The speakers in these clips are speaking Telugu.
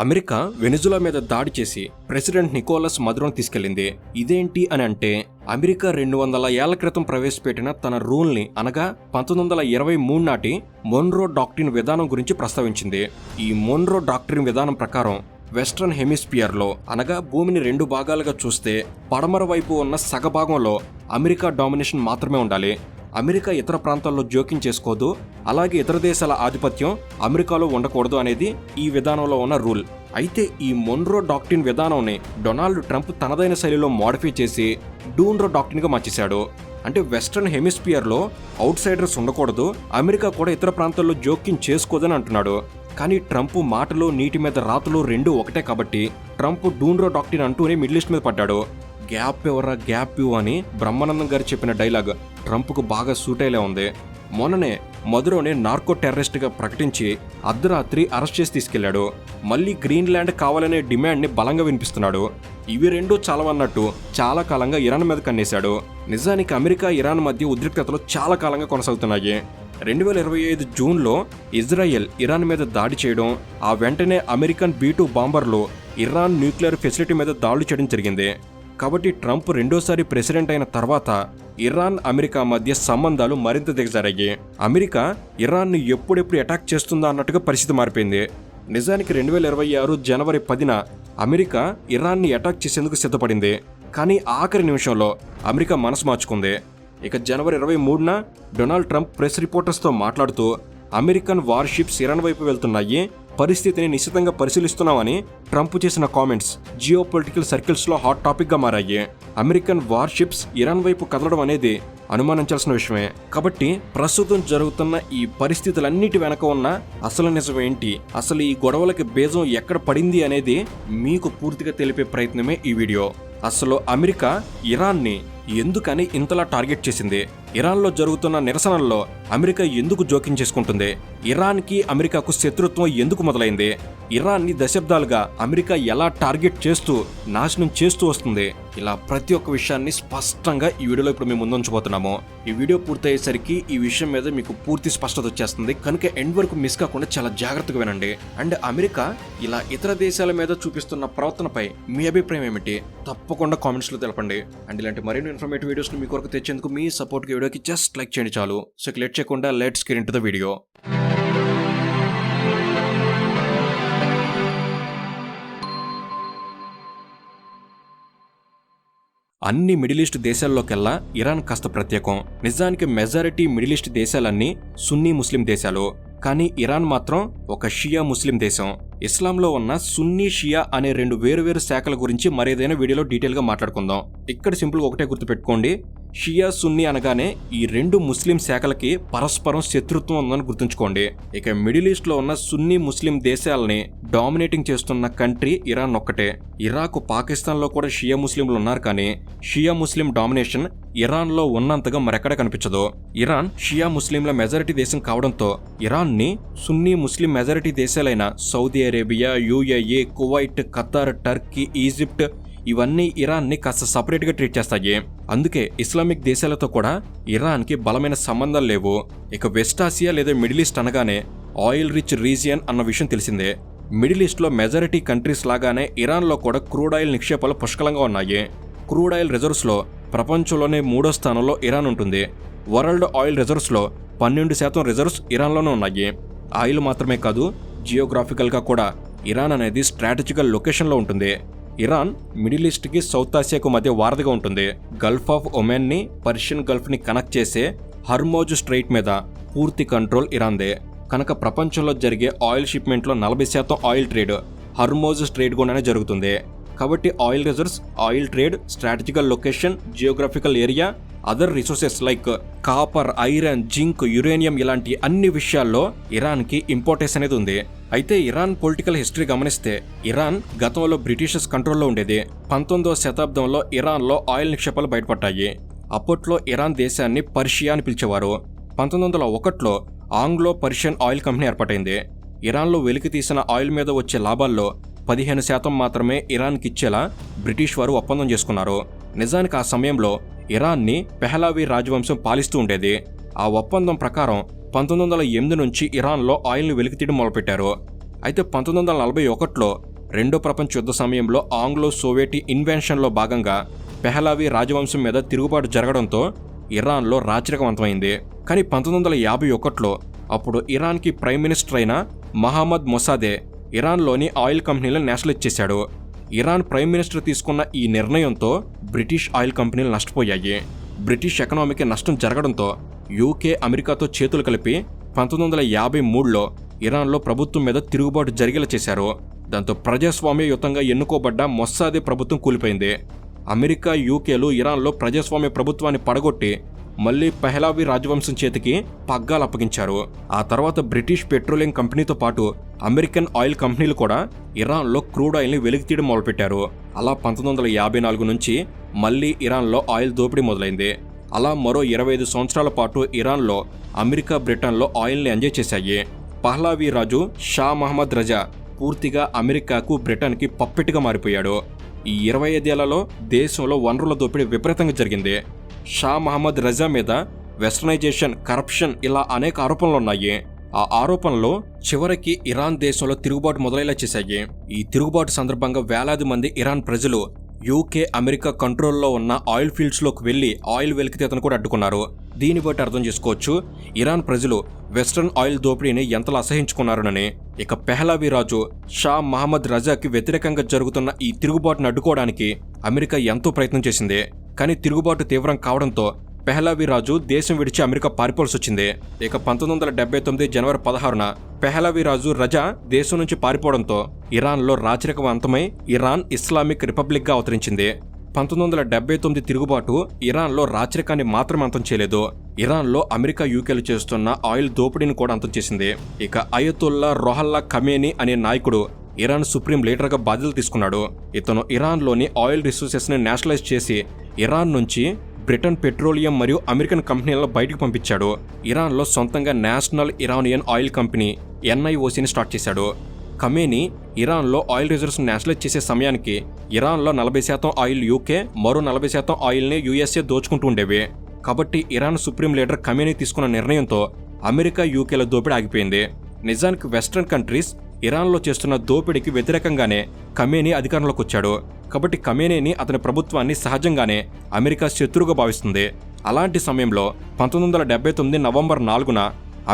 అమెరికా వెనిజులా మీద దాడి చేసి ప్రెసిడెంట్ నికోలస్ మదురోని తీసుకెళ్లింది. ఇదేంటి అని అంటే అమెరికా 200 ఏళ్ల క్రితం ప్రవేశపెట్టిన తన రూల్ని అనగా 1923 నాటి మోన్రో డాక్ట్రిన్ విధానం గురించి ప్రస్తావించింది. ఈ మోన్రో డాక్ట్రిన్ విధానం ప్రకారం వెస్ట్రన్ హెమిస్పియర్లో అనగా భూమిని 2 భాగాలుగా చూస్తే పడమర వైపు ఉన్న సగభాగంలో అమెరికా డామినేషన్ మాత్రమే ఉండాలి. అమెరికా ఇతర ప్రాంతాల్లో జోక్యం చేసుకోదు, అలాగే ఇతర దేశాల ఆధిపత్యం అమెరికాలో ఉండకూడదు అనేది ఈ విధానంలో ఉన్న రూల్. అయితే ఈ మోన్రో డాక్ట్రిన్ విధానాన్ని డొనాల్డ్ ట్రంప్ తనదైన శైలిలో మోడిఫై చేసి డూన్రో డాక్ట్రిన్గా మార్చేశాడు. అంటే వెస్ట్రన్ హెమిస్పియర్లో అవుట్ సైడర్స్ ఉండకూడదు, అమెరికా కూడా ఇతర ప్రాంతాల్లో జోక్యం చేసుకోదని అంటున్నాడు. కానీ ట్రంప్ మాటలు నీటి మీద రాతలు రెండూ ఒకటే కాబట్టి ట్రంప్ డూన్రో డాక్ట్రిన్ అంటూనే మిడిల్ ఈస్ట్ మీద పడ్డాడు. గ్యాప్ ఎవరా గ్యాప్ యూ అని బ్రహ్మానందం గారు చెప్పిన డైలాగ్ ట్రంప్కు బాగా సూట్ అయ్యేలా ఉంది. మొన్ననే మదురోని నార్కో టెర్రరిస్ట్గా ప్రకటించి అర్ధరాత్రి అరెస్ట్ చేసి తీసుకెళ్లాడు. మళ్ళీ గ్రీన్లాండ్ కావాలనే డిమాండ్ని బలంగా వినిపిస్తున్నాడు. ఇవి రెండూ చాలవన్నట్టు చాలా కాలంగా ఇరాన్ మీద కన్నేశాడు. నిజానికి అమెరికా ఇరాన్ మధ్య ఉద్రిక్తతలు చాలా కాలంగా కొనసాగుతున్నాయి. 2025 జూన్లో ఇజ్రాయెల్ ఇరాన్ మీద దాడి చేయడం, ఆ వెంటనే అమెరికన్ B-2 బాంబర్లు ఇరాన్ న్యూక్లియర్ ఫెసిలిటీ మీద దాడులు చేయడం జరిగింది. కాబట్టి ట్రంప్ రెండోసారి ప్రెసిడెంట్ అయిన తర్వాత ఇరాన్ అమెరికా మధ్య సంబంధాలు మరింత దిగజారాయి. అమెరికా ఇరాన్ను ఎప్పుడెప్పుడు అటాక్ చేస్తుందా అన్నట్టుగా పరిస్థితి మారిపోయింది. నిజానికి 2026 జనవరి 10న అమెరికా ఇరాన్ని అటాక్ చేసేందుకు సిద్ధపడింది. కానీ ఆఖరి నిమిషంలో అమెరికా మనసు మార్చుకుంది. ఇక జనవరి 23న డొనాల్డ్ ట్రంప్ ప్రెస్ రిపోర్టర్స్తో మాట్లాడుతూ అమెరికన్ వార్షిప్స్ ఇరాన్ వైపు వెళ్తున్నాయి, పరిస్థితిని నిశ్చితంగా పరిశీలిస్తున్నామని ట్రంప్ చేసిన కామెంట్స్ జియో పొలిటికల్ సర్కిల్స్లో హాట్ టాపిక్గా మారాయి. అమెరికన్ వార్షిప్స్ ఇరాన్ వైపు కదలడం అనేది అనుమానించాల్సిన విషయమే. కాబట్టి ప్రస్తుతం జరుగుతున్న ఈ పరిస్థితులన్నిటి వెనక ఉన్న అసలు నిజం ఏంటి, అసలు ఈ గొడవలకి బీజం ఎక్కడ పడింది అనేది మీకు పూర్తిగా తెలిపే ప్రయత్నమే ఈ వీడియో. అసలు అమెరికా ఇరాన్ని ఎందుకని ఇంతలా టార్గెట్ చేసింది, ఇరాన్లో జరుగుతున్న నిరసనల్లో అమెరికా ఎందుకు జోక్యం చేసుకుంటుంది, ఇరాన్కి అమెరికాకు శత్రుత్వం ఎందుకు మొదలైంది, ఇరాన్ని దశాబ్దాలుగా అమెరికా ఎలా టార్గెట్ చేస్తూ నాశనం చేస్తూ వస్తుంది, ఇలా ప్రతి ఒక్క విషయాన్ని స్పష్టంగా ఈ వీడియోలో ఇప్పుడు మేము ముందుంచబోతున్నాము. ఈ వీడియో పూర్తయ్యేసరికి ఈ విషయం మీద మీకు పూర్తి స్పష్టత వచ్చేస్తుంది కనుక ఎండ్ వరకు మిస్ కాకుండా చాలా జాగ్రత్తగా వినండి. అండ్ అమెరికా ఇలా ఇతర దేశాల మీద చూపిస్తున్న ప్రవర్తనపై మీ అభిప్రాయం ఏమిటి తప్పకుండా కామెంట్స్లో తెలపండి. అండ్ ఇలాంటి మరిన్ని ఇన్ఫర్మేటివ్ వీడియోస్ని మీ కొరకు తెచ్చేందుకు మీ సపోర్ట్కి వీడియోకి జస్ట్ లైక్ చేయండి చాలు. సో లేట్ చేయకుండా let's get into the video. అన్ని మిడిల్ ఈస్ట్ దేశాల్లోకెల్లా ఇరాన్ కాస్త ప్రత్యేకం. నిజానికి మెజారిటీ మిడిల్ ఈస్ట్ దేశాలన్నీ సున్నీ ముస్లిం దేశాలు, కానీ ఇరాన్ మాత్రం ఒక షియా ముస్లిం దేశం. ఇస్లాంలో ఉన్న సున్నీ షియా అనే 2 వేరువేరు శాఖల గురించి మరేదైనా వీడియోలో డీటెయిల్గా మాట్లాడుకుందాం. ఇక్కడ సింపుల్గా ఒకటే గుర్తుపెట్టుకోండి, షియా సున్నీ అనగానే ఈ 2 ముస్లిం శాఖలకి పరస్పరం శత్రుత్వం ఉందని గుర్తుంచుకోండి. ఇక మిడిల్ ఈస్ట్ లో ఉన్న సున్నీ ముస్లిం దేశాలని డామినేటింగ్ చేస్తున్న కంట్రీ ఇరాన్ ఒక్కటే. ఇరాక్, పాకిస్తాన్ లో కూడా షియా ముస్లింలు ఉన్నారు, కానీ షియా ముస్లిం డామినేషన్ ఇరాన్ లో ఉన్నంతగా మరెక్కడ కనిపించదు. ఇరాన్ షియా ముస్లింల మెజారిటీ దేశం కావడంతో ఇరాన్ ని సున్నీ ముస్లిం మెజారిటీ దేశాలైన Saudi Arabia, UAE, Kuwait, Qatar, Turkey, Egypt ఇవన్నీ ఇరాన్ని కాస్త సపరేట్గా ట్రీట్ చేస్తాయి. అందుకే ఇస్లామిక్ దేశాలతో కూడా ఇరాన్కి బలమైన సంబంధాలు లేవు. ఇక వెస్ట్ ఆసియా లేదా మిడిల్ ఈస్ట్ అనగానే ఆయిల్ రిచ్ రీజియన్ అన్న విషయం తెలిసిందే. మిడిల్ ఈస్ట్లో మెజారిటీ కంట్రీస్ లాగానే ఇరాన్లో కూడా క్రూడ్ ఆయిల్ నిక్షేపాలు పుష్కలంగా ఉన్నాయి. క్రూడ్ ఆయిల్ రిజర్వ్స్లో ప్రపంచంలోనే 3వ స్థానంలో ఇరాన్ ఉంటుంది. వరల్డ్ ఆయిల్ రిజర్వ్స్లో 12% రిజర్వ్స్ ఇరాన్లోనే ఉన్నాయి. ఆయిల్ మాత్రమే కాదు, జియోగ్రాఫికల్గా కూడా ఇరాన్ అనేది స్ట్రాటజికల్ లొకేషన్లో ఉంటుంది. ఇరాన్ మిడిల్ ఈస్ట్కి సౌత్ ఆసియాకు మధ్య వారధిగా ఉంటుంది. గల్ఫ్ ఆఫ్ ఒమెన్ని, పర్షియన్ గల్ఫ్ని కనెక్ట్ చేసే హర్మోజ్ స్ట్రైట్ మీద పూర్తి కంట్రోల్ ఇరాన్దే. కనుక ప్రపంచంలో జరిగే ఆయిల్ షిప్మెంట్లో 40% ఆయిల్ ట్రేడ్ హర్మోజ్ స్ట్రైట్ గుండానే జరుగుతుంది. కాబట్టి oil reserves, oil trade, strategical location, geographical area, other resources like copper, iron, zinc, uranium ఇలాంటి అన్ని విషయాల్లో ఇరాన్కి ఇంపార్టెన్స్ అనేది ఉంది. అయితే ఇరాన్ పొలిటికల్ హిస్టరీ గమనిస్తే ఇరాన్ గతంలో బ్రిటిషర్స్ కంట్రోల్లో ఉండేది. 19వ శతాబ్దంలో ఇరాన్లో ఆయిల్ నిక్షేపాలు బయటపడ్డాయి. అప్పట్లో ఇరాన్ దేశాన్ని పర్షియా అని పిలిచేవారు. 1901లో ఆంగ్లో పర్షియన్ ఆయిల్ కంపెనీ ఏర్పాటైంది. ఇరాన్లో వెలికి తీసిన ఆయిల్ మీద వచ్చే లాభాల్లో 15% మాత్రమే ఇరాన్కి ఇచ్చేలా బ్రిటిష్ వారు ఒప్పందం చేసుకున్నారు. నిజానికి ఆ సమయంలో ఇరాన్ని పెహ్లావీ రాజవంశం పాలిస్తూ ఉండేది. ఆ ఒప్పందం ప్రకారం 1908 నుంచి ఇరాన్లో ఆయిల్ని వెలికితీయడం మొదలుపెట్టారు. అయితే 1941లో రెండో ప్రపంచ యుద్ధ సమయంలో ఆంగ్లో సోవియట్ ఇన్వెన్షన్లో భాగంగా పెహలావీ రాజవంశం మీద తిరుగుబాటు జరగడంతో ఇరాన్లో రాచరికవంతమైంది. కానీ 1951లో అప్పుడు ఇరాన్కి ప్రైమ్ మినిస్టర్ అయిన మహమ్మద్ మొసాదే ఇరాన్లోని ఆయిల్ కంపెనీలను నేషనలైజ్ చేశాడు. ఇరాన్ ప్రైమ్ మినిస్టర్ తీసుకున్న ఈ నిర్ణయంతో బ్రిటిష్ ఆయిల్ కంపెనీలు నష్టపోయాయి. బ్రిటిష్ ఎకనామీకి నష్టం జరగడంతో యూకే అమెరికాతో చేతులు కలిపి 1953లో ఇరాన్లో ప్రభుత్వం మీద తిరుగుబాటు జరిగేలా చేశారు. దాంతో ప్రజాస్వామ్యయుతంగా ఎన్నుకోబడ్డ మొస్సాదే ప్రభుత్వం కూలిపోయింది. అమెరికా, యూకేలు ఇరాన్లో ప్రజాస్వామ్య ప్రభుత్వాన్ని పడగొట్టి మళ్లీ పెహలావీ రాజవంశం చేతికి పగ్గాలు అప్పగించారు. ఆ తర్వాత బ్రిటిష్ పెట్రోలియం కంపెనీతో పాటు అమెరికన్ ఆయిల్ కంపెనీలు కూడా ఇరాన్లో క్రూడ్ ఆయిల్ని వెలికితీయడం మొదలుపెట్టారు. అలా 1954 నుంచి మళ్లీ ఇరాన్లో ఆయిల్ దోపిడీ మొదలైంది. అలా మరో 25 సంవత్సరాల పాటు ఇరాన్లో అమెరికా, బ్రిటన్లో ఆయిల్ని ఎంజాయ్ చేశాయి. పహ్లావీ రాజు షా మహమ్మద్ రజా పూర్తిగా అమెరికాకు, బ్రిటన్కి పప్పెట్టుగా మారిపోయాడు. ఈ 25 ఏళ్లలో దేశంలో వనరుల దోపిడీ విపరీతంగా జరిగింది. షా మహమ్మద్ రజా మీద వెస్టర్నైజేషన్, కరప్షన్ ఇలా అనేక ఆరోపణలున్నాయి. ఆ ఆరోపణలు చివరికి ఇరాన్ దేశంలో తిరుగుబాటు మొదలయ్యేలా చేశాయి. ఈ తిరుగుబాటు సందర్భంగా వేలాది మంది ఇరాన్ ప్రజలు యూకే, అమెరికా కంట్రోల్లో ఉన్న ఆయిల్ ఫీల్డ్స్లోకి వెళ్లి ఆయిల్ వెలికితీతను కూడా అడ్డుకున్నారు. దీన్ని బట్టి అర్థం చేసుకోవచ్చు ఇరాన్ ప్రజలు వెస్ట్రన్ ఆయిల్ దోపిడీని ఎంతలా అసహించుకున్నారనని. ఇక పెహలావీ రాజు షా మహమ్మద్ రజాకి వ్యతిరేకంగా జరుగుతున్న ఈ తిరుగుబాటును అడ్డుకోవడానికి అమెరికా ఎంతో ప్రయత్నం చేసింది. కానీ తిరుగుబాటు తీవ్రం కావడంతో పెహలావీ రాజు దేశం విడిచి అమెరికా పారిపోవాల్సి వచ్చింది. ఇక 1979 జనవరి 16న పెహలావీ రాజు రజా దేశం నుంచి పారిపోవడంతో ఇరాన్లో రాచరికం అంతమై ఇరాన్ ఇస్లామిక్ రిపబ్లిక్గా అవతరించింది. 1979 తిరుగుబాటు ఇరాన్లో రాచరికాన్ని మాత్రం అంతం చేయలేదు, ఇరాన్లో అమెరికా, యూకేలు చేస్తున్న ఆయిల్ దోపిడీని కూడా అంతం చేసింది. ఇక అయతుల్లా రొహల్లా ఖమేనీ అనే నాయకుడు ఇరాన్ సుప్రీం లీడర్గా బాధ్యతలు తీసుకున్నాడు. ఇతను ఇరాన్లోని ఆయిల్ రిసోర్సెస్ని నేషనలైజ్ చేసి ఇరాన్ నుంచి బ్రిటన్ పెట్రోలియం మరియు అమెరికన్ కంపెనీలను బయటకు పంపించాడు. ఇరాన్లో సొంతంగా నేషనల్ ఇరానియన్ ఆయిల్ కంపెనీ NIOCని స్టార్ట్ చేశాడు. ఖమేనీ ఇరాన్లో ఆయిల్ రిజర్వ్స్ నేషనలైజ్ చేసే సమయానికి ఇరాన్లో 40% ఆయిల్ యూకే, మరో 40% ఆయిల్ని USA దోచుకుంటూ ఉండేవి. కాబట్టి ఇరాన్ సుప్రీం లీడర్ ఖమేనీ తీసుకున్న నిర్ణయంతో అమెరికా, యూకేల దోపిడీ ఆగిపోయింది. నిజానికి వెస్ట్రన్ కంట్రీస్ ఇరాన్లో చేస్తున్న దోపిడీకి వ్యతిరేకంగానే ఖమేనీ అధికారంలోకి వచ్చాడు. కాబట్టి ఖమేనీని, అతని ప్రభుత్వాన్ని సహజంగానే అమెరికా శత్రువుగా భావిస్తుంది. అలాంటి సమయంలో 1979 నవంబర్ 4న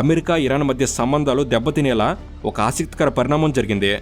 అమెరికా, ఇరాన్ మధ్య సంబంధాలు దెబ్బతినేలా ఒక ఆసక్తికర పరిణామం జరిగింది.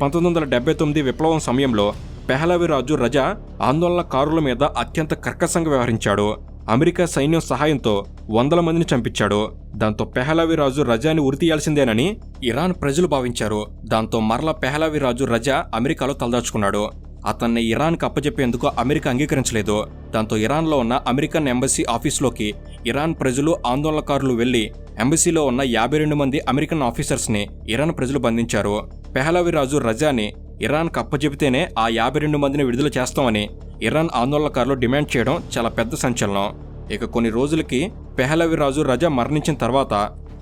1979 విప్లవం సమయంలో పెహలావీ రాజు రజా ఆందోళనకారుల మీద అత్యంత కర్కశంగా వ్యవహరించాడు. అమెరికా సైన్యం సహాయంతో 100 మందిని చంపించాడు. దాంతో పెహలావీ రాజు రజాని ఉరితీయాల్సిందేనని ఇరాన్ ప్రజలు భావించారు. దాంతో మరలా పెహలావీ రాజు రజా అమెరికాలో తలదాచుకున్నాడు. అతన్ని ఇరాన్కి అప్పచెప్పేందుకు అమెరికా అంగీకరించలేదు. దాంతో ఇరాన్లో ఉన్న అమెరికన్ ఎంబసీ ఆఫీస్లోకి ఇరాన్ ప్రజలు, ఆందోళనకారులు వెళ్లి ఎంబసీలో ఉన్న 52 మంది అమెరికన్ ఆఫీసర్స్ని ఇరాన్ ప్రజలు బంధించారు. పెహలావీ రాజు రజాని ఇరాన్కి అప్పచెబితేనే ఆ 52 మందిని విడుదల చేస్తామని ఇరాన్ ఆందోళనకారులు డిమాండ్ చేయడం చాలా పెద్ద సంచలనం. ఇక కొన్ని రోజులకి పెహలావీ రాజు రజా మరణించిన తర్వాత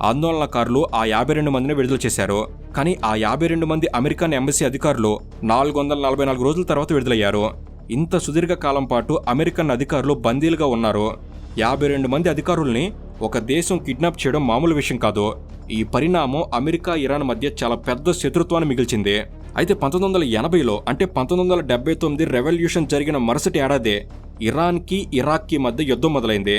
ఆందోళనకారులు ఆ 52 మందిని విడుదల చేశారు. కానీ ఆ 52 మంది అమెరికన్ ఎంబసీ అధికారులు 444 రోజుల తర్వాత విడుదలయ్యారు. ఇంత సుదీర్ఘ కాలం పాటు అమెరికన్ అధికారులు బందీలుగా ఉన్నారు. 52 మంది అధికారుల్ని ఒక దేశం కిడ్నాప్ చేయడం మామూలు విషయం కాదు. ఈ పరిణామం అమెరికా, ఇరాన్ మధ్య చాలా పెద్ద శత్రుత్వాన్ని మిగిల్చింది. అయితే 1980లో అంటే 1979 రెవల్యూషన్ జరిగిన మరుసటి ఏడాదే ఇరాన్కి, ఇరాక్కి మధ్య యుద్ధం మొదలైంది.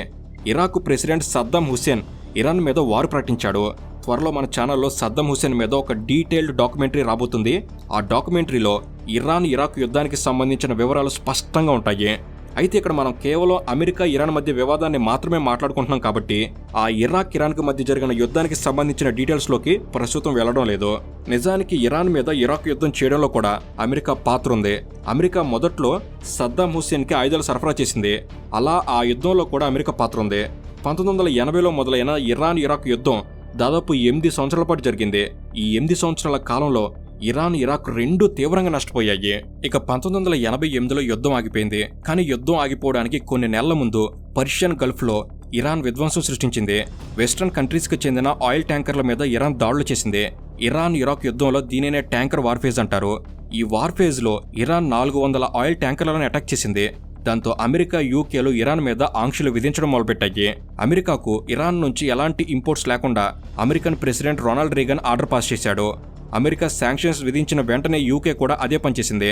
Iraq president Saddam Hussain Iran మీద వారు ప్రకటించాడు. త్వరలో మన ఛానల్లో సద్దాం హుస్సేన్ మీద ఒక డీటెయిల్డ్ డాక్యుమెంటరీ రాబోతుంది. ఆ డాక్యుమెంటరీలో ఇరాన్, ఇరాక్ యుద్ధానికి సంబంధించిన వివరాలు స్పష్టంగా ఉంటాయి. అయితే ఇక్కడ మనం కేవలం అమెరికా, ఇరాన్ మధ్య వివాదాన్ని మాత్రమే మాట్లాడుకుంటున్నాం కాబట్టి ఆ ఇరాక్, ఇరాన్కి మధ్య జరిగిన యుద్ధానికి సంబంధించిన డీటెయిల్స్లోకి ప్రస్తుతం వెళ్లడం లేదు. నిజానికి ఇరాన్ మీద ఇరాక్ యుద్ధం చేయడంలో కూడా అమెరికా పాత్ర ఉంది. అమెరికా మొదట్లో సద్దాం హుస్సేన్కి ఆయుధాలు సరఫరా చేసింది. అలా ఆ యుద్ధంలో కూడా అమెరికా పాత్ర ఉంది. 1980లో మొదలైన ఇరాన్, ఇరాక్ యుద్ధం దాదాపు 8 సంవత్సరాల పాటు జరిగింది. ఈ 8 సంవత్సరాల కాలంలో ఇరాన్, ఇరాక్ రెండూ తీవ్రంగా నష్టపోయాయి. ఇక 1988లో యుద్ధం ఆగిపోయింది. కానీ యుద్ధం ఆగిపోవడానికి కొన్ని నెలల ముందు పర్షియన్ గల్ఫ్లో ఇరాన్ విధ్వంసం సృష్టించింది. వెస్ట్రన్ కంట్రీస్కి చెందిన ఆయిల్ ట్యాంకర్ల మీద ఇరాన్ దాడులు చేసింది. ఇరాన్, ఇరాక్ యుద్ధంలో దీనినే ట్యాంకర్ వార్ఫేజ్ అంటారు. ఈ వార్ఫేజ్లో ఇరాన్ 400 ఆయిల్ ట్యాంకర్లను అటాక్ చేసింది. దాంతో అమెరికా, యూకేలు ఇరాన్ మీద ఆంక్షలు విధించడం మొదలుపెట్టాయి. అమెరికాకు ఇరాన్ నుంచి ఎలాంటి ఇంపోర్ట్స్ లేకుండా American president Ronald Reagan order pass చేశాడు. అమెరికా శాంక్షన్స్ విధించిన వెంటనే యూకే కూడా అదే పనిచేసింది.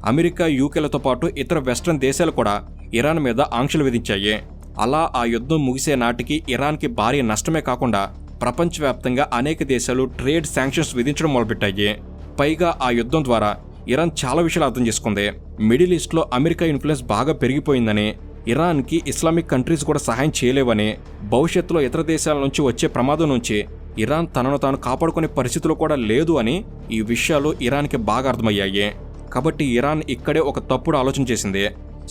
అమెరికా, యూకేలతో పాటు ఇతర వెస్ట్రన్ దేశాలు కూడా ఇరాన్ మీద ఆంక్షలు విధించాయి. అలా ఆ యుద్ధం ముగిసే నాటికి ఇరాన్కి భారీ నష్టమే కాకుండా ప్రపంచవ్యాప్తంగా అనేక దేశాలు ట్రేడ్ శాంక్షన్స్ విధించడం మొదలుపెట్టాయి. పైగా ఆ యుద్ధం ద్వారా ఇరాన్ చాలా విషయాలు అర్థం చేసుకుంది. మిడిల్ ఈస్ట్లో అమెరికా ఇన్ఫ్లుయెన్స్ బాగా పెరిగిపోయిందని, ఇరాన్కి ఇస్లామిక్ కంట్రీస్ కూడా సహాయం చేయలేవని, భవిష్యత్తులో ఇతర దేశాల నుంచి వచ్చే ప్రమాదం నుంచి ఇరాన్ తనను తాను కాపాడుకునే పరిస్థితులు కూడా లేదు అని ఈ విషయాలు ఇరాన్కి బాగా అర్థమయ్యాయి. కాబట్టి ఇరాన్ ఇక్కడే ఒక తప్పుడు ఆలోచన చేసింది.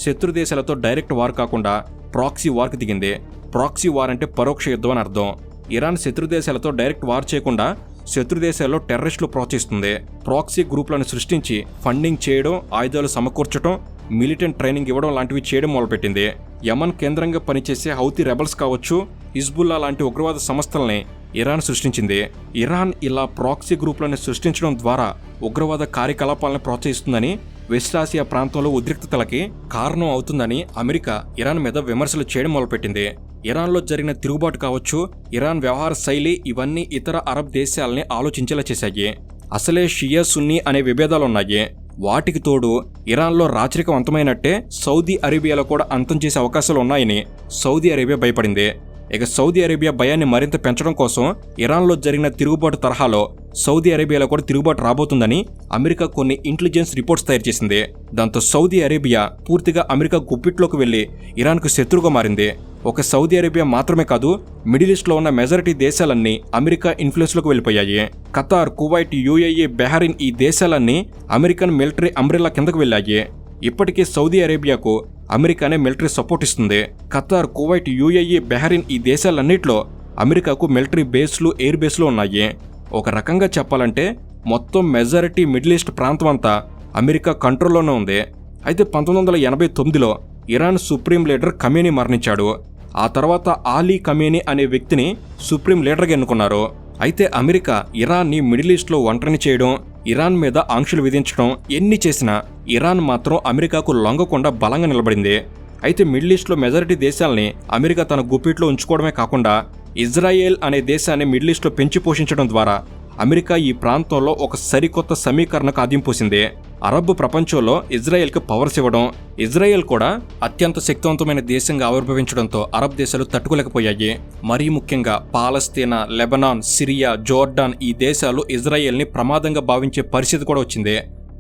శత్రు దేశాలతో డైరెక్ట్ వార్ కాకుండా ప్రాక్సీ వార్కి దిగింది. ప్రాక్సీ వార్ అంటే పరోక్ష యుద్ధం అని అర్థం. ఇరాన్ శత్రు దేశాలతో డైరెక్ట్ వార్ చేయకుండా శత్రు దేశాల్లో టెర్రరిస్టులు ప్రోత్సహిస్తుంది. ప్రాక్సీ గ్రూపులను సృష్టించి ఫండింగ్ చేయడం, ఆయుధాలు సమకూర్చడం, మిలిటెంట్ ట్రైనింగ్ ఇవ్వడం లాంటివి చేయడం మొదలుపెట్టింది. యమన్ కేంద్రంగా పనిచేసే హౌతీ రెబల్స్ కావచ్చు, హిజ్బుల్లా లాంటి ఉగ్రవాద సంస్థల్ని ఇరాన్ సృష్టించింది. ఇరాన్ ఇలా ప్రాక్సీ గ్రూపులను సృష్టించడం ద్వారా ఉగ్రవాద కార్యకలాపాలను ప్రోత్సహిస్తుందని, వెస్టాసియా ప్రాంతంలో ఉద్రిక్తతలకి కారణం అవుతుందని అమెరికా ఇరాన్ మీద విమర్శలు చేయడం మొదలుపెట్టింది. ఇరాన్లో జరిగిన తిరుగుబాటు కావచ్చు, ఇరాన్ వ్యవహార శైలి ఇవన్నీ ఇతర అరబ్ దేశాలని ఆలోచించేలా చేశాయి. అసలే షియా, సున్నీ అనే విభేదాలున్నాయి. వాటికి తోడు ఇరాన్లో రాచరికం అంతమైనట్టే సౌదీ అరేబియాలో కూడా అంతం చేసే అవకాశాలు ఉన్నాయని సౌదీ అరేబియా భయపడింది. ఇక సౌదీ అరేబియా భయాన్ని మరింత పెంచడం కోసం ఇరాన్లో జరిగిన తిరుగుబాటు తరహాలో సౌదీ అరేబియాలో కూడా తిరుగుబాటు రాబోతుందని అమెరికా కొన్ని ఇంటెలిజెన్స్ రిపోర్ట్స్ తయారు చేసింది. దాంతో సౌదీ అరేబియా పూర్తిగా అమెరికా గుప్పిట్లోకి వెళ్లి ఇరాన్కు శత్రువుగా మారింది. ఒక సౌదీ అరేబియా మాత్రమే కాదు, మిడిల్ ఈస్ట్లో ఉన్న మెజారిటీ దేశాలన్నీ అమెరికా ఇన్ఫ్లుయెన్స్లోకి వెళ్ళిపోయాయి. ఖతార్, కువైట్, యుఏఈ, బెహ్రెయిన్ ఈ దేశాలన్నీ అమెరికన్ మిలిటరీ అంబ్రెల్లా కిందకు వెళ్ళాయి. ఇప్పటికీ సౌదీ అరేబియాకు అమెరికానే మిలిటరీ సపోర్ట్ ఇస్తుంది. ఖతార్, కువైట్, యుఏఈ, బెహ్రెయిన్ ఈ దేశాలన్నింటిలో అమెరికాకు మిలిటరీ బేస్లు, ఎయిర్ బేస్లు ఉన్నాయి. ఒక రకంగా చెప్పాలంటే మొత్తం మెజారిటీ మిడిల్ ఈస్ట్ ప్రాంతం అంతా అమెరికా కంట్రోల్లోనే ఉంది. అయితే 1989లో ఇరాన్ సుప్రీం లీడర్ ఖమేనీ మరణించాడు. ఆ తర్వాత ఆలీ ఖమేనీ అనే వ్యక్తిని సుప్రీం లీడర్గా ఎన్నుకున్నారు. అయితే అమెరికా ఇరాన్ని మిడిల్ ఈస్ట్లో ఒంటరిని చేయడం, ఇరాన్ మీద ఆంక్షలు విధించడం ఎన్ని చేసినా ఇరాన్ మాత్రం అమెరికాకు లొంగకుండా బలంగా నిలబడింది. అయితే మిడిల్ ఈస్ట్లో మెజారిటీ దేశాల్ని అమెరికా తన గుప్పిట్లో ఉంచుకోవడమే కాకుండా ఇజ్రాయెల్ అనే దేశాన్ని మిడిల్ ఈస్ట్లో పెంచి పోషించడం ద్వారా అమెరికా ఈ ప్రాంతంలో ఒక సరికొత్త సమీకరణకు ఆదింపోసింది. అరబ్ ప్రపంచంలో ఇజ్రాయెల్కి పవర్స్ ఇవ్వడం, ఇజ్రాయెల్ కూడా అత్యంత శక్తివంతమైన దేశంగా ఆవిర్భవించడంతో అరబ్ దేశాలు తట్టుకోలేకపోయాయి. మరీ ముఖ్యంగా పాలస్తీనా, లెబనాన్, సిరియా, జోర్డాన్ ఈ దేశాలు ఇజ్రాయెల్ని ప్రమాదంగా భావించే పరిస్థితి కూడా వచ్చింది.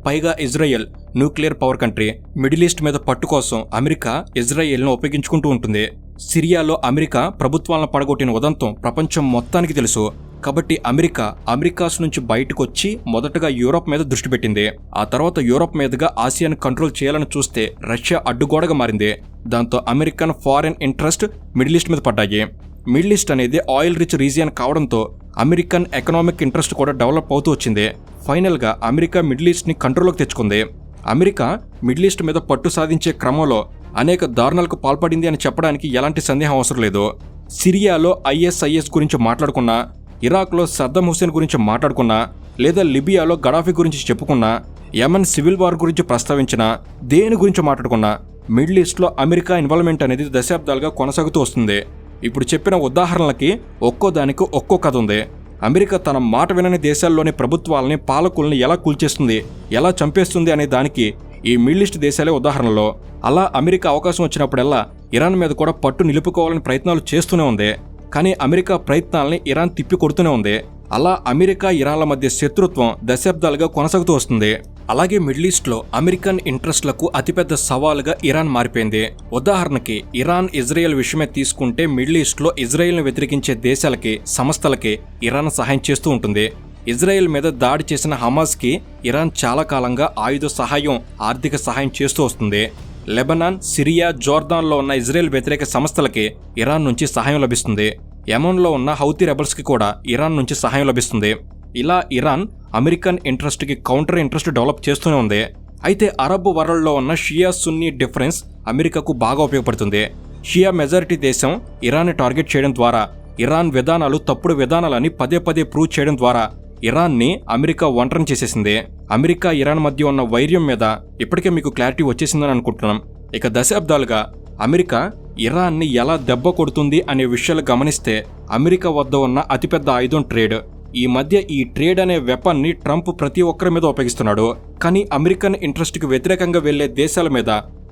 పైగా Israel nuclear power country. Middle east మీద పట్టు కోసం అమెరికా ఇజ్రాయెల్ను ఉపయోగించుకుంటూ ఉంటుంది. సిరియాలో అమెరికా ప్రభుత్వాలను పడగొట్టిన ఉదంతం ప్రపంచం మొత్తానికి తెలుసు. కాబట్టి అమెరికాస్ నుంచి బయటకు వచ్చి మొదటగా యూరోప్ మీద దృష్టి పెట్టింది. ఆ తర్వాత యూరోప్ మీదుగా ఆసియాను కంట్రోల్ చేయాలని చూస్తే రష్యా అడ్డుగోడగా మారింది. దాంతో American foreign interest middle east మీద పడ్డాయి. మిడిల్ ఈస్ట్ అనేది ఆయిల్ రిచ్ రీజియన్ కావడంతో అమెరికన్ ఎకనామిక్ ఇంట్రెస్ట్ కూడా డెవలప్ అవుతూ వచ్చింది. ఫైనల్గా అమెరికా మిడిల్ ఈస్ట్ని కంట్రోల్లోకి తెచ్చుకుంది. అమెరికా మిడిల్ ఈస్ట్ మీద పట్టు సాధించే క్రమంలో అనేక దారుణాలకు పాల్పడింది అని చెప్పడానికి ఎలాంటి సందేహం అవసరం లేదు. సిరియాలో ISIS గురించి మాట్లాడుకున్నా, ఇరాక్లో సద్దం హుసేన్ గురించి మాట్లాడుకున్నా, లేదా లిబియాలో గడాఫీ గురించి చెప్పుకున్నా, యమన్ సివిల్ వార్ గురించి ప్రస్తావించినా, దేని గురించి మాట్లాడుకున్నా మిడిల్ ఈస్ట్లో అమెరికా ఇన్వాల్వ్మెంట్ అనేది దశాబ్దాలుగా కొనసాగుతూ వస్తుంది. ఇప్పుడు చెప్పిన ఉదాహరణలకి ఒక్కో దానికి ఒక్కో కథ ఉంది. అమెరికా తన మాట వినని దేశాల్లోని ప్రభుత్వాలని, పాలకుల్ని ఎలా కూల్చేస్తుంది, ఎలా చంపేస్తుంది అనే దానికి ఈ మిడిల్ ఈస్ట్ దేశాలే ఉదాహరణలో. అలా అమెరికా అవకాశం వచ్చినప్పుడల్లా ఇరాన్ మీద కూడా పట్టు నిలుపుకోవాలని ప్రయత్నాలు చేస్తూనే ఉంది. కానీ అమెరికా ప్రయత్నాలని ఇరాన్ తిప్పి కొడుతూనే ఉంది. అలా అమెరికా, ఇరాన్ల మధ్య శత్రుత్వం దశాబ్దాలుగా కొనసాగుతూ వస్తుంది. అలాగే మిడిల్ ఈస్ట్లో అమెరికన్ ఇంట్రెస్ట్లకు అతిపెద్ద సవాలుగా ఇరాన్ మారిపోయింది. ఉదాహరణకి ఇరాన్, ఇజ్రాయెల్ విషయమే తీసుకుంటే మిడిల్ ఈస్ట్లో ఇజ్రాయెల్ను వ్యతిరేకించే దేశాలకి, సంస్థలకి ఇరాన్ సహాయం చేస్తూ ఉంటుంది. ఇజ్రాయెల్ మీద దాడి చేసిన హమాస్కి ఇరాన్ చాలా కాలంగా ఆయుధ సహాయం, ఆర్థిక సహాయం చేస్తూ వస్తుంది. లెబనాన్, సిరియా, జోర్దాన్లో ఉన్న ఇజ్రాయెల్ వ్యతిరేక సంస్థలకి ఇరాన్ నుంచి సహాయం లభిస్తుంది. యమన్లో ఉన్న హౌతీ రెబల్స్కి కూడా ఇరాన్ నుంచి సహాయం లభిస్తుంది. ఇలా ఇరాన్ అమెరికన్ ఇంట్రెస్ట్కి కౌంటర్ ఇంట్రెస్ట్ డెవలప్ చేస్తూనే ఉంది. అయితే అరబ్ వరల్డ్లో ఉన్న షియా, సున్నీ డిఫరెన్స్ అమెరికాకు బాగా ఉపయోగపడుతుంది. షియా మెజారిటీ దేశం ఇరాన్ని టార్గెట్ చేయడం ద్వారా, ఇరాన్ విధానాలు తప్పుడు విధానాలని పదే పదే ప్రూవ్ చేయడం ద్వారా ఇరాన్ని అమెరికా ఒంటరిని చేసేసింది. అమెరికా, ఇరాన్ మధ్య ఉన్న వైర్యం మీద ఇప్పటికే మీకు క్లారిటీ వచ్చేసిందని అనుకుంటున్నాం. ఇక దశాబ్దాలుగా అమెరికా ఇరాన్ని ఎలా దెబ్బ కొడుతుంది అనే విషయాలు గమనిస్తే అమెరికా వద్ద ఉన్న అతిపెద్ద ఆయుధం ట్రేడ్. ఈ మధ్య ఈ ట్రేడ్ అనే వెపన్ని ట్రంప్ ప్రతి ఒక్కరి మీద ఉపయోగిస్తున్నాడు. కానీ అమెరికన్ ఇంట్రెస్ట్కి వ్యతిరేకంగా వెళ్లే దేశాల మీద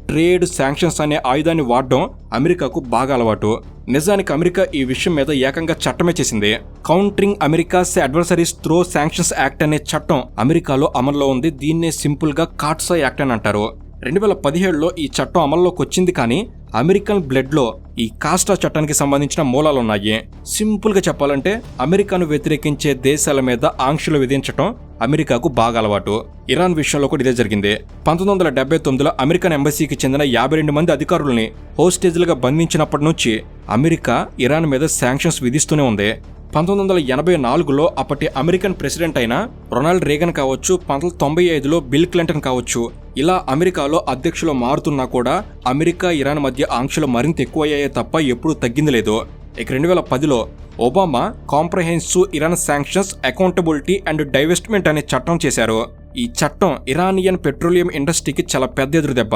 ట్రేడ్ శాంక్షన్స్ అనే ఆయుధాన్ని వాడడం అమెరికాకు బాగా అలవాటు. నిజానికి అమెరికా ఈ విషయం మీద ఏకంగా చట్టమే చేసింది. Countering America's adversaries through sanctions act అనే చట్టం అమెరికాలో అమల్లో ఉంది. దీన్నే సింపుల్ గా కాట్సా యాక్ట్ అని అంటారు. 2017లో ఈ చట్టం అమల్లోకి వచ్చింది. కానీ అమెరికన్ బ్లడ్ లో ఈ కాస్టా చట్టానికి సంబంధించిన మూలాలున్నాయి. సింపుల్ గా చెప్పాలంటే అమెరికాను వ్యతిరేకించే దేశాల మీద ఆంక్షలు విధించడం అమెరికాకు బాగా అలవాటు. ఇరాన్ విషయంలో కూడా ఇదే జరిగింది. 1979లో అమెరికన్ ఎంబసీకి చెందిన 52 మంది అధికారుల్ని హోస్టేజ్లుగా బంధించినప్పటి నుంచి అమెరికా ఇరాన్ మీద శాంక్షన్స్ విధిస్తూనే ఉంది. 1984లో అప్పటి అమెరికన్ ప్రెసిడెంట్ అయిన రొనాల్డ్ రేగన్ కావచ్చు, 1995లో బిల్ క్లింటన్ కావచ్చు, ఇలా అమెరికాలో అధ్యక్షులు మారుతున్నా కూడా అమెరికా ఇరాన్ మధ్య ఆంక్షలు మరింత ఎక్కువయ్యాయే తప్ప ఎప్పుడూ తగ్గింది లేదు. ఇక 2010లో Obama comprehensive Iran sanctions accountability and divestment అనే చట్టం చేశారు. ఈ చట్టం ఇరానియన్ పెట్రోలియం ఇండస్ట్రీకి చాలా పెద్ద ఎదురుదెబ్బ.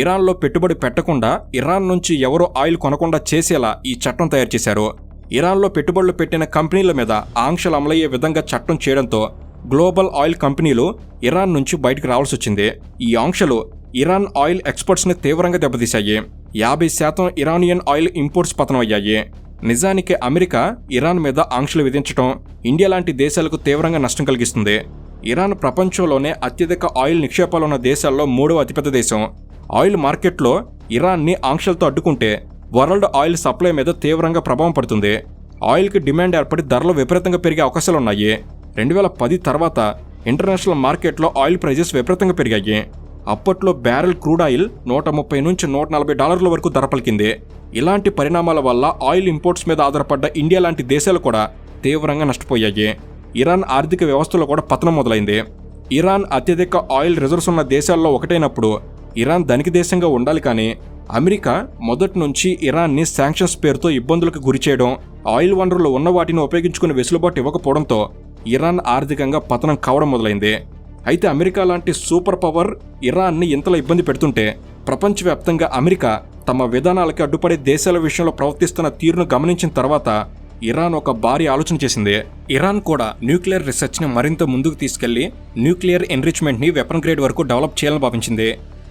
ఇరాన్లో పెట్టుబడి పెట్టకుండా, ఇరాన్ నుంచి ఎవరో ఆయిల్ కొనకుండా చేసేలా ఈ చట్టం తయారు చేశారు. ఇరాన్లో పెట్టుబడులు పెట్టిన కంపెనీల మీద ఆంక్షలు అమలయ్యే విధంగా చట్టం చేయడంతో గ్లోబల్ ఆయిల్ కంపెనీలు ఇరాన్ నుంచి బయటకు రావాల్సి వచ్చింది. ఈ ఆంక్షలు ఇరాన్ ఆయిల్ ఎక్స్పోర్ట్స్ని తీవ్రంగా దెబ్బతీశాయి. 50% ఇరానియన్ ఆయిల్ ఇంపోర్ట్స్ పతనమయ్యాయి. నిజానికి అమెరికా ఇరాన్ మీద ఆంక్షలు విధించడం ఇండియా లాంటి దేశాలకు తీవ్రంగా నష్టం కలిగిస్తుంది. ఇరాన్ ప్రపంచంలోనే అత్యధిక ఆయిల్ నిక్షేపాలున్న దేశాల్లో 3వ అతిపెద్ద దేశం. ఆయిల్ మార్కెట్లో ఇరాన్ని ఆంక్షలతో అడ్డుకుంటే వరల్డ్ ఆయిల్ సప్లై మీద తీవ్రంగా ప్రభావం పడుతుంది. ఆయిల్కి డిమాండ్ ఏర్పడి ధరలు విపరీతంగా పెరిగే అవకాశాలున్నాయి. 2010 తర్వాత ఇంటర్నేషనల్ మార్కెట్లో ఆయిల్ ప్రైజెస్ విపరీతంగా పెరిగాయి. అప్పట్లో బ్యారెల్ క్రూడ్ ఆయిల్ $130 నుంచి $140 వరకు ధర పలికింది. ఇలాంటి పరిణామాల వల్ల ఆయిల్ ఇంపోర్ట్స్ మీద ఆధారపడ్డ ఇండియా లాంటి దేశాలు కూడా తీవ్రంగా నష్టపోయాయి. ఇరాన్ ఆర్థిక వ్యవస్థలో కూడా పతనం మొదలైంది. ఇరాన్ అత్యధిక ఆయిల్ రిజర్వ్స్ ఉన్న దేశాల్లో ఒకటైనప్పుడు ఇరాన్ ధనిక దేశంగా ఉండాలి. కానీ అమెరికా మొదటి నుంచి ఇరాన్ని శాంక్షన్స్ పేరుతో ఇబ్బందులకు గురిచేయడం, ఆయిల్ వనరులు ఉన్న వాటిని ఉపయోగించుకునే వెసులుబాటు ఇవ్వకపోవడంతో ఇరాన్ ఆర్థికంగా పతనం కావడం మొదలైంది. అయితే అమెరికా లాంటి సూపర్ పవర్ ఇరాన్ని ఇంతలా ఇబ్బంది పెడుతుంటే ప్రపంచవ్యాప్తంగా అమెరికా తమ విధానాలకి అడ్డుపడే దేశాల విషయంలో ప్రవర్తిస్తున్న తీరును గమనించిన తర్వాత ఇరాన్ ఒక భారీ ఆలోచన చేసింది. ఇరాన్ కూడా న్యూక్లియర్ రీసెర్చ్ని మరింత ముందుకు తీసుకెళ్లి న్యూక్లియర్ ఎన్రిచ్మెంట్ని వెపన్ గ్రేడ్ వరకు డెవలప్ చేయాలని భావించింది.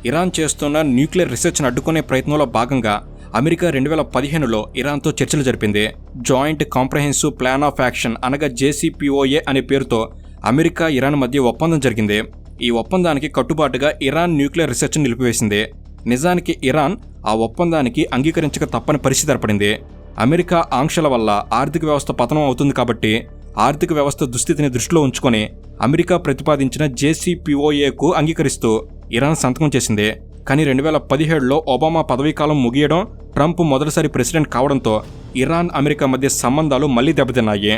ఇరాన్ చేస్తున్న న్యూక్లియర్ రీసెర్చ్ను అడ్డుకునే ప్రయత్నంలో భాగంగా అమెరికా 2015లో ఇరాన్తో చర్చలు జరిపింది. Joint comprehensive plan of action అనగా JCPOA అనే పేరుతో అమెరికా ఇరాన్ మధ్య ఒప్పందం జరిగింది. ఈ ఒప్పందానికి కట్టుబాటుగా ఇరాన్ న్యూక్లియర్ రీసెర్చ్ను నిలిపివేసింది. నిజానికి ఇరాన్ ఆ ఒప్పందానికి అంగీకరించక తప్పని పరిస్థితి ఏర్పడింది. అమెరికా ఆంక్షల వల్ల ఆర్థిక వ్యవస్థ పతనం అవుతుంది కాబట్టి ఆర్థిక వ్యవస్థ దుస్థితిని దృష్టిలో ఉంచుకొని అమెరికా ప్రతిపాదించిన JCPOAకు అంగీకరిస్తూ ఇరాన్ సంతకం చేసింది. కానీ 2017లో ఒబామా పదవీకాలం ముగియడం, ట్రంప్ మొదటిసారి ప్రెసిడెంట్ కావడంతో ఇరాన్ అమెరికా మధ్య సంబంధాలు మళ్లీ దెబ్బతిన్నాయి.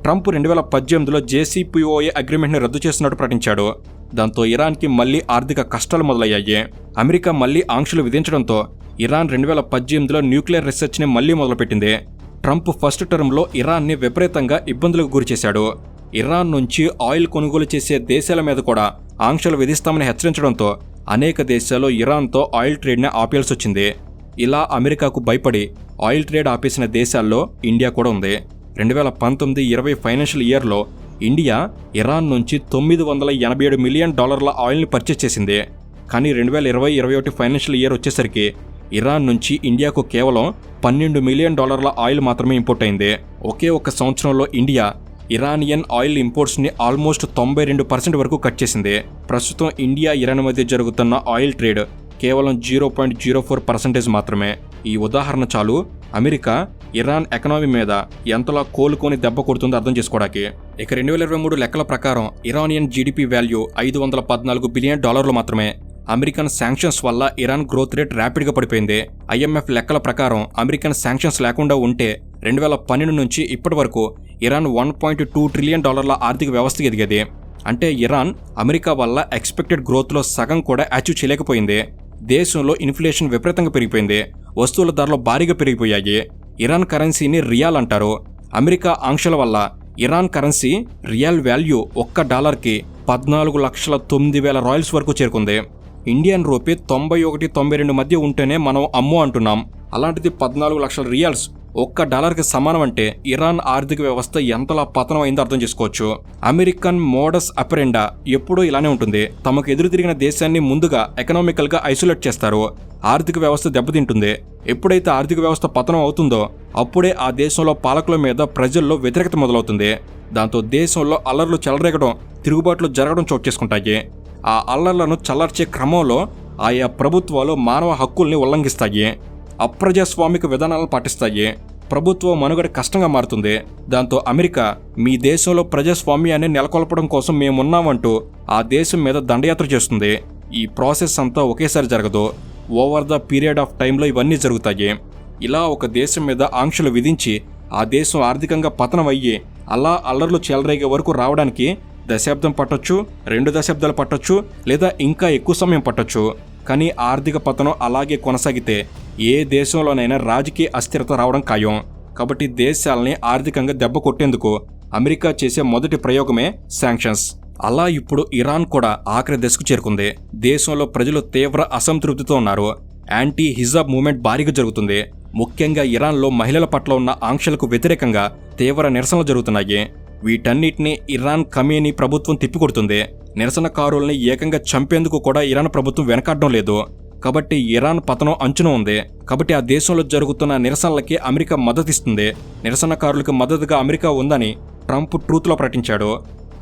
ట్రంప్ 2018లో JCPOA అగ్రిమెంట్ని రద్దు చేస్తున్నట్టు ప్రకటించాడు. దాంతో ఇరాన్కి మళ్లీ ఆర్థిక కష్టాలు మొదలయ్యాయి. అమెరికా మళ్లీ ఆంక్షలు విధించడంతో ఇరాన్ 2018లో న్యూక్లియర్ రీసెర్చ్ని మళ్లీ మొదలుపెట్టింది. ట్రంప్ ఫస్ట్ టర్మ్లో ఇరాన్ని విపరీతంగా ఇబ్బందులకు గురిచేశాడు. ఇరాన్ నుంచి ఆయిల్ కొనుగోలు చేసే దేశాల మీద కూడా ఆంక్షలు విధిస్తామని హెచ్చరించడంతో అనేక దేశాలు ఇరాన్తో ఆయిల్ ట్రేడ్ని ఆపేయాల్సి వచ్చింది. ఇలా అమెరికాకు భయపడి ఆయిల్ ట్రేడ్ ఆపేసిన దేశాల్లో ఇండియా కూడా ఉంది. 2019-20 ఫైనాన్షియల్ ఇయర్లో ఇండియా ఇరాన్ నుంచి $987 మిలియన్ ఆయిల్ని పర్చేస్ చేసింది. కానీ 2020-21 ఫైనాన్షియల్ ఇయర్ వచ్చేసరికి ఇరాన్ నుంచి ఇండియాకు కేవలం $12 మిలియన్ ఆయిల్ మాత్రమే ఇంపోర్ట్ అయింది. ఒకే ఒక్క సంవత్సరంలో ఇండియా ఇరానియన్ ఆయిల్ ఇంపోర్ట్స్ని ఆల్మోస్ట్ 92% వరకు కట్ చేసింది. ప్రస్తుతం ఇండియా ఇరాన్ మధ్య జరుగుతున్న ఆయిల్ ట్రేడ్ కేవలం 0.04% మాత్రమే. ఈ ఉదాహరణ చాలు అమెరికా ఇరాన్ ఎకనామీ మీద ఎంతలా కోలుకొని దెబ్బ కొడుతుందో అర్థం చేసుకోవడానికి. ఇక 2023 లెక్కల ప్రకారం ఇరానియన్ GDP వాల్యూ $514 బిలియన్ మాత్రమే. అమెరికన్ శాంక్షన్స్ వల్ల ఇరాన్ గ్రోత్ రేట్ ర్యాపిడ్గా పడిపోయింది. IMF లెక్కల ప్రకారం అమెరికన్ శాంక్షన్స్ లేకుండా ఉంటే 2012 నుంచి ఇప్పటి వరకు ఇరాన్ $1.2 ట్రిలియన్ ఆర్థిక వ్యవస్థకి ఎదిగేది. అంటే ఇరాన్ అమెరికా వల్ల ఎక్స్పెక్టెడ్ గ్రోత్లో సగం కూడా అచీవ్ చేయలేకపోయింది. దేశంలో ఇన్ఫ్లేషన్ విపరీతంగా పెరిగిపోయింది. వస్తువుల ధరలు భారీగా పెరిగిపోయాయి. ఇరాన్ కరెన్సీని రియాల్ అంటారు. అమెరికా ఆంక్షల వల్ల ఇరాన్ కరెన్సీ రియల్ వాల్యూ $1కి 14,09,000 వరకు చేరుకుంది. ఇండియన్ రూపీ 91-92 మధ్య ఉంటేనే మనం అమ్మో అంటున్నాం. అలాంటిది 14 లక్షల రియాల్స్ ఒక్క డాలర్కి సమానం అంటే ఇరాన్ ఆర్థిక వ్యవస్థ ఎంతలా పతనం అయిందో అర్థం చేసుకోవచ్చు. అమెరికన్ మోడస్ అపెరెండా ఎప్పుడూ ఇలానే ఉంటుంది. తమకు ఎదురు తిరిగిన దేశాన్ని ముందుగా ఎకనామికల్గా ఐసోలేట్ చేస్తారు. ఆర్థిక వ్యవస్థ దెబ్బతింటుంది. ఎప్పుడైతే ఆర్థిక వ్యవస్థ పతనం అవుతుందో అప్పుడే ఆ దేశంలో పాలకుల మీద ప్రజల్లో వ్యతిరేకత మొదలవుతుంది. దాంతో దేశంలో అల్లర్లు చెలరేగడం, తిరుగుబాట్లు జరగడం చోటు చేసుకుంటాయి. ఆ అల్లర్లను చల్లార్చే క్రమంలో ఆయా ప్రభుత్వాలు మానవ హక్కుల్ని ఉల్లంఘిస్తాయి, అప్రజాస్వామిక విధానాలను పాటిస్తాయి. ప్రభుత్వం మనుగడ కష్టంగా మారుతుంది. దాంతో అమెరికా మీ దేశంలో ప్రజాస్వామ్యాన్ని నెలకొల్పడం కోసం మేమున్నామంటూ ఆ దేశం మీద దండయాత్ర చేస్తుంది. ఈ ప్రాసెస్ అంతా ఒకేసారి జరగదు. ఓవర్ ద పీరియడ్ ఆఫ్ టైంలో ఇవన్నీ జరుగుతాయి. ఇలా ఒక దేశం మీద ఆంక్షలు విధించి ఆ దేశం ఆర్థికంగా పతనం అయ్యి అలా అల్లర్లు చెలరేగే వరకు రావడానికి దశాబ్దం పట్టొచ్చు, 2 దశాబ్దాలు పట్టొచ్చు, లేదా ఇంకా ఎక్కువ సమయం పట్టొచ్చు. కానీ ఆర్థిక పతనం అలాగే కొనసాగితే ఏ దేశంలోనైనా రాజకీయ అస్థిరత రావడం ఖాయం. కాబట్టి దేశాలని ఆర్థికంగా దెబ్బ కొట్టేందుకు అమెరికా చేసే మొదటి ప్రయోగమే శాంక్షన్స్. అలా ఇప్పుడు ఇరాన్ కూడా ఆఖరి దశకు చేరుకుంది. దేశంలో ప్రజలు తీవ్ర అసంతృప్తితో ఉన్నారు. యాంటీ హిజాబ్ మూవ్మెంట్ భారీగా జరుగుతుంది. ముఖ్యంగా ఇరాన్లో మహిళల పట్ల ఉన్న ఆంక్షలకు వ్యతిరేకంగా తీవ్ర నిరసనలు జరుగుతున్నాయి. వీటన్నిటిని ఇరాన్ ఖమేనీ ప్రభుత్వం తిప్పికొడుతుంది. నిరసనకారుల్ని ఏకంగా చంపేందుకు కూడా ఇరాన్ ప్రభుత్వం వెనకాడడం లేదు. కాబట్టి ఇరాన్ పతనం అంచున ఉంది. కాబట్టి ఆ దేశంలో జరుగుతున్న నిరసనలకి అమెరికా మద్దతిస్తుంది. నిరసనకారులకు మద్దతుగా అమెరికా ఉందని ట్రంప్ ట్రూత్లో ప్రకటించాడు.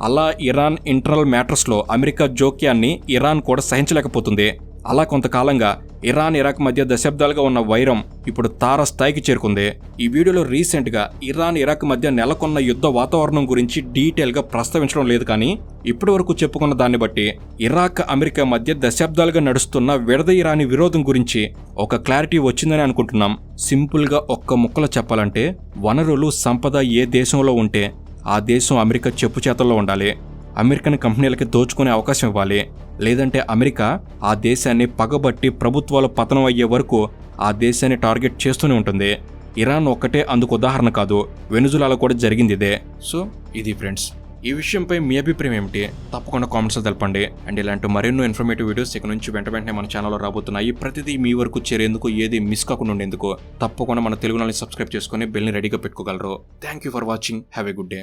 అలా ఇరాన్ ఇంటర్నల్ మ్యాటర్స్లో అమెరికా జోక్యాన్ని ఇరాన్ కూడా సహించలేకపోతుంది. అలా కొంతకాలంగా ఇరాన్ ఇరాక్ మధ్య దశాబ్దాలుగా ఉన్న వైరం ఇప్పుడు తార స్థాయికి చేరుకుంది. ఈ వీడియోలో రీసెంట్గా ఇరాన్ ఇరాక్ మధ్య నెలకొన్న యుద్ధ వాతావరణం గురించి డీటెయిల్గా ప్రస్తావించడం లేదు. కానీ ఇప్పటి వరకు చెప్పుకున్న దాన్ని బట్టి ఇరాక్ అమెరికా మధ్య దశాబ్దాలుగా నడుస్తున్న విడదీయరాని విరోధం గురించి ఒక క్లారిటీ వచ్చిందని అనుకుంటున్నాం. సింపుల్గా ఒక్క ముక్కలో చెప్పాలంటే వనరులు, సంపద ఏ దేశంలో ఉంటే ఆ దేశం అమెరికా చెప్పు చేతల్లో ఉండాలి. అమెరికన్ కంపెనీలకి దోచుకునే అవకాశం ఇవ్వాలి. లేదంటే అమెరికా ఆ దేశాన్ని పగబట్టి ప్రభుత్వాలు పతనం అయ్యే వరకు ఆ దేశాన్ని టార్గెట్ చేస్తూనే ఉంటుంది. ఇరాన్ ఒక్కటే అందుకు ఉదాహరణ కాదు, వెనుజులాలో కూడా జరిగింది ఇదే. సో ఇది ఫ్రెండ్స్, ఈ విషయంపై మీ అభిప్రాయం ఏమిటి తప్పకుండా కామెంట్స్లో తెలపండి. అండ్ ఇలాంటి మరెన్నో ఇన్ఫర్మేటివ్ వీడియోస్ ఇక నుంచి వెంటనే మన ఛానల్లో రాబోతున్నాయి. ప్రతిదీ మీ వరకు చేరేందుకు, ఏది మిస్ కాకుండా ఉండేందుకు తప్పకుండా మన తెలుగు ఛానల్ని సబ్స్క్రైబ్ చేసుకుని బెల్ని రెడీగా పెట్టుకోగలరు. Thank you for watching. Have a good day.